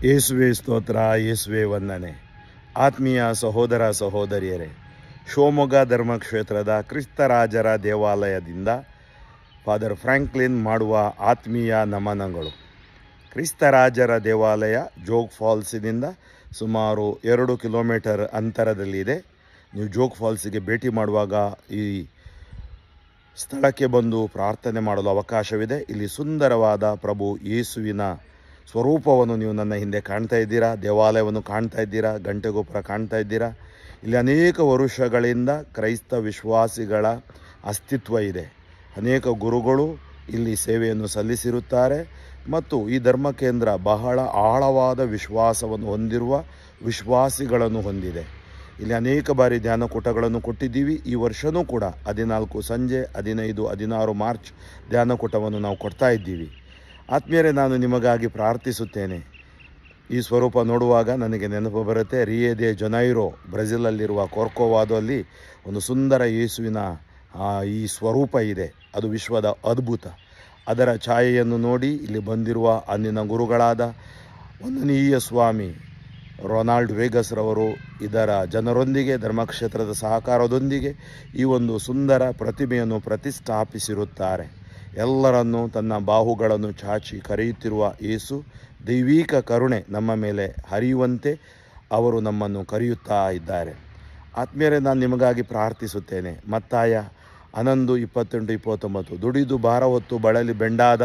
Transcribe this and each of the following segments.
ಯೇಸುವೆ ಸ್ತೋತ್ರ, ಯೇಸುವೆ ವಂದನೆ. ಆತ್ಮೀಯ ಸಹೋದರ ಸಹೋದರಿಯರೇ, ಶಿವಮೊಗ್ಗ ಧರ್ಮಕ್ಷೇತ್ರದ ಕ್ರಿಸ್ತರಾಜರ ದೇವಾಲಯದಿಂದ ಫಾದರ್ ಫ್ರಾಂಕ್ಲಿನ್ ಮಾಡುವ ಆತ್ಮೀಯ ನಮನಗಳು. ಕ್ರಿಸ್ತರಾಜರ ದೇವಾಲಯ ಜೋಗ್ ಫಾಲ್ಸಿನಿಂದ ಸುಮಾರು 2 ಕಿಲೋಮೀಟರ್ ಅಂತರದಲ್ಲಿದೆ. ನೀವು ಜೋಗ್ ಫಾಲ್ಸಿಗೆ ಭೇಟಿ ಮಾಡುವಾಗ ಈ ಸ್ಥಳಕ್ಕೆ ಬಂದು ಪ್ರಾರ್ಥನೆ ಮಾಡಲು ಅವಕಾಶವಿದೆ. ಇಲ್ಲಿ ಸುಂದರವಾದ ಪ್ರಭು ಯೇಸುವಿನ ಸ್ವರೂಪವನ್ನು ನೀವು ನನ್ನ ಹಿಂದೆ ಕಾಣ್ತಾ ಇದ್ದೀರಾ. ದೇವಾಲಯವನ್ನು ಕಾಣ್ತಾ ಇದ್ದೀರಾ, ಗಂಟೆಗೋಪುರ ಕಾಣ್ತಾ ಇದ್ದೀರಾ. ಇಲ್ಲಿ ಅನೇಕ ವರುಷಗಳಿಂದ ಕ್ರೈಸ್ತ ವಿಶ್ವಾಸಿಗಳ ಅಸ್ತಿತ್ವ ಇದೆ. ಅನೇಕ ಗುರುಗಳು ಇಲ್ಲಿ ಸೇವೆಯನ್ನು ಸಲ್ಲಿಸಿರುತ್ತಾರೆ ಮತ್ತು ಈ ಧರ್ಮ ಕೇಂದ್ರ ಬಹಳ ಆಳವಾದ ವಿಶ್ವಾಸವನ್ನು ಹೊಂದಿರುವ ವಿಶ್ವಾಸಿಗಳನ್ನು ಹೊಂದಿದೆ. ಇಲ್ಲಿ ಅನೇಕ ಬಾರಿ ಧ್ಯಾನಕೂಟಗಳನ್ನು ಕೊಟ್ಟಿದ್ದೀವಿ. ಈ ವರ್ಷವೂ ಕೂಡ 14 ಸಂಜೆ 15, 16 ಮಾರ್ಚ್ ಧ್ಯಾನಕೂಟವನ್ನು ನಾವು ಕೊಡ್ತಾ ಇದ್ದೀವಿ. ಆತ್ಮೀಯರೇ, ನಾನು ನಿಮಗಾಗಿ ಪ್ರಾರ್ಥಿಸುತ್ತೇನೆ. ಈ ಸ್ವರೂಪ ನೋಡುವಾಗ ನನಗೆ ನೆನಪು ಬರುತ್ತೆ, ರಿಯೋ ಡೆ ಜನೈರೋ ಬ್ರೆಜಿಲಲ್ಲಿರುವ ಕೊರ್ಕೊವಾದಲ್ಲಿ ಒಂದು ಸುಂದರ ಯೇಸುವಿನ ಈ ಸ್ವರೂಪ ಇದೆ. ಅದು ವಿಶ್ವದ ಅದ್ಭುತ. ಅದರ ಛಾಯೆಯನ್ನು ನೋಡಿ ಇಲ್ಲಿ ಬಂದಿರುವ ಅಂದಿನ ಗುರುಗಳಾದ ವಂದನೀಯ ಸ್ವಾಮಿ ರೊನಾಲ್ಡ್ ವೇಗಸ್ ರವರು ಇದರ ಜನರೊಂದಿಗೆ ಧರ್ಮಕ್ಷೇತ್ರದ ಸಹಕಾರದೊಂದಿಗೆ ಈ ಒಂದು ಸುಂದರ ಪ್ರತಿಮೆಯನ್ನು ಪ್ರತಿಷ್ಠಾಪಿಸಿರುತ್ತಾರೆ. ಎಲ್ಲರನ್ನೂ ತನ್ನ ಬಾಹುಗಳನ್ನು ಚಾಚಿ ಕರೆಯುತ್ತಿರುವ ಯೇಸು, ದೈವಿಕ ಕರುಣೆ ನಮ್ಮ ಮೇಲೆ ಹರಿಯುವಂತೆ ಅವರು ನಮ್ಮನ್ನು ಕರೆಯುತ್ತಾ ಇದ್ದಾರೆ. ಆತ್ಮೀಯರೇ, ನಾನು ನಿಮಗಾಗಿ ಪ್ರಾರ್ಥಿಸುತ್ತೇನೆ. ಮತ್ತಾಯ 11, 28, 29 ದುಡಿದು ಭಾರ ಹೊತ್ತು ಬಳಲಿ ಬೆಂಡಾದ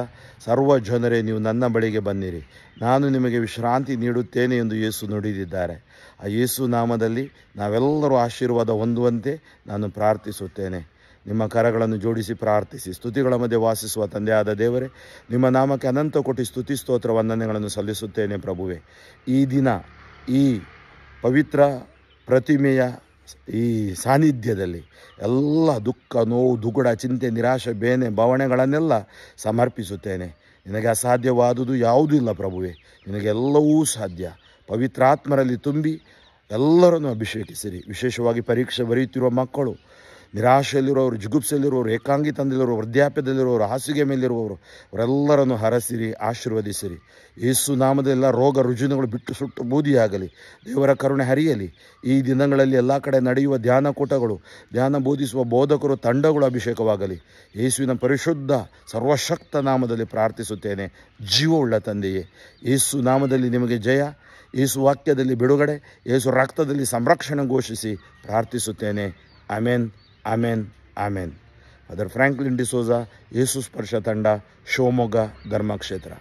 ಸರ್ವ ಜನರೇ, ನೀವು ನನ್ನ ಬಳಿಗೆ ಬನ್ನಿರಿ, ನಾನು ನಿಮಗೆ ವಿಶ್ರಾಂತಿ ನೀಡುತ್ತೇನೆ ಎಂದು ಯೇಸು ನುಡಿದಿದ್ದಾರೆ. ಆ ಯೇಸು ನಾಮದಲ್ಲಿ ನಾವೆಲ್ಲರೂ ಆಶೀರ್ವಾದ ಹೊಂದುವಂತೆ ನಾನು ಪ್ರಾರ್ಥಿಸುತ್ತೇನೆ. ನಿಮ್ಮ ಕರಗಳನ್ನು ಜೋಡಿಸಿ ಪ್ರಾರ್ಥಿಸಿ. ಸ್ತುತಿಗಳ ಮಧ್ಯೆ ವಾಸಿಸುವ ತಂದೆಯಾದ ದೇವರೇ, ನಿಮ್ಮ ನಾಮಕ್ಕೆ ಅನಂತ ಕೋಟಿ ಸ್ತುತಿ ಸ್ತೋತ್ರ ವಂದನೆಗಳನ್ನು ಸಲ್ಲಿಸುತ್ತೇನೆ. ಪ್ರಭುವೆ, ಈ ದಿನ ಈ ಪವಿತ್ರ ಪ್ರತಿಮೆಯ ಈ ಸಾನ್ನಿಧ್ಯದಲ್ಲಿ ಎಲ್ಲ ದುಃಖ, ನೋವು, ದುಗುಡ, ಚಿಂತೆ, ನಿರಾಶೆ, ಬೇನೆ, ಭಾವನೆಗಳನ್ನೆಲ್ಲ ಸಮರ್ಪಿಸುತ್ತೇನೆ. ನಿನಗೆ ಅಸಾಧ್ಯವಾದುದು ಯಾವುದೂ ಇಲ್ಲ ಪ್ರಭುವೆ. ನಿನಗೆಲ್ಲವೂ ಸಾಧ್ಯ. ಪವಿತ್ರಾತ್ಮರಲ್ಲಿ ತುಂಬಿ ಎಲ್ಲರನ್ನು ಅಭಿಷೇಕಿಸಿರಿ. ವಿಶೇಷವಾಗಿ ಪರೀಕ್ಷೆ ಬರೆಯುತ್ತಿರುವ ಮಕ್ಕಳು, ನಿರಾಶೆಯಲ್ಲಿರುವವರು, ಜಿಗುಪ್ಸೆಯಲ್ಲಿರುವವರು, ಏಕಾಂಗಿತನದಲ್ಲಿರುವವರು, ವೃದ್ಧಾಪ್ಯದಲ್ಲಿರುವವರು, ಹಾಸಿಗೆ ಮೇಲಿರುವವರು, ಅವರೆಲ್ಲರನ್ನು ಹರಸಿರಿ, ಆಶೀರ್ವದಿಸಿರಿ. ಯೇಸು ನಾಮದೆಲ್ಲ ರೋಗ ರುಜಿನಗಳು ಬಿಟ್ಟು ಸುಟ್ಟು ಬೂದಿಯಾಗಲಿ. ದೇವರ ಕರುಣೆ ಹರಿಯಲಿ. ಈ ದಿನಗಳಲ್ಲಿ ಎಲ್ಲ ಕಡೆ ನಡೆಯುವ ಧ್ಯಾನಕೂಟಗಳು, ಧ್ಯಾನ ಬೋಧಿಸುವ ಬೋಧಕರು, ತಂಡಗಳು ಅಭಿಷೇಕವಾಗಲಿ. ಯೇಸುವಿನ ಪರಿಶುದ್ಧ ಸರ್ವಶಕ್ತ ನಾಮದಲ್ಲಿ ಪ್ರಾರ್ಥಿಸುತ್ತೇನೆ. ಜೀವವುಳ್ಳ ತಂದೆಯೇ, ಯೇಸು ನಾಮದಲ್ಲಿ ನಿಮಗೆ ಜಯ, ಯೇಸು ವಾಕ್ಯದಲ್ಲಿ ಬಿಡುಗಡೆ, ಯೇಸು ರಕ್ತದಲ್ಲಿ ಸಂರಕ್ಷಣೆ ಘೋಷಿಸಿ ಪ್ರಾರ್ಥಿಸುತ್ತೇನೆ. Amen, amen, amen. Father Franklin D'Souza, Yesu ಸ್ಪರ್ಶ ತಂಡ, ಶಿವಮೊಗ್ಗ ಧರ್ಮಕ್ಷೇತ್ರ.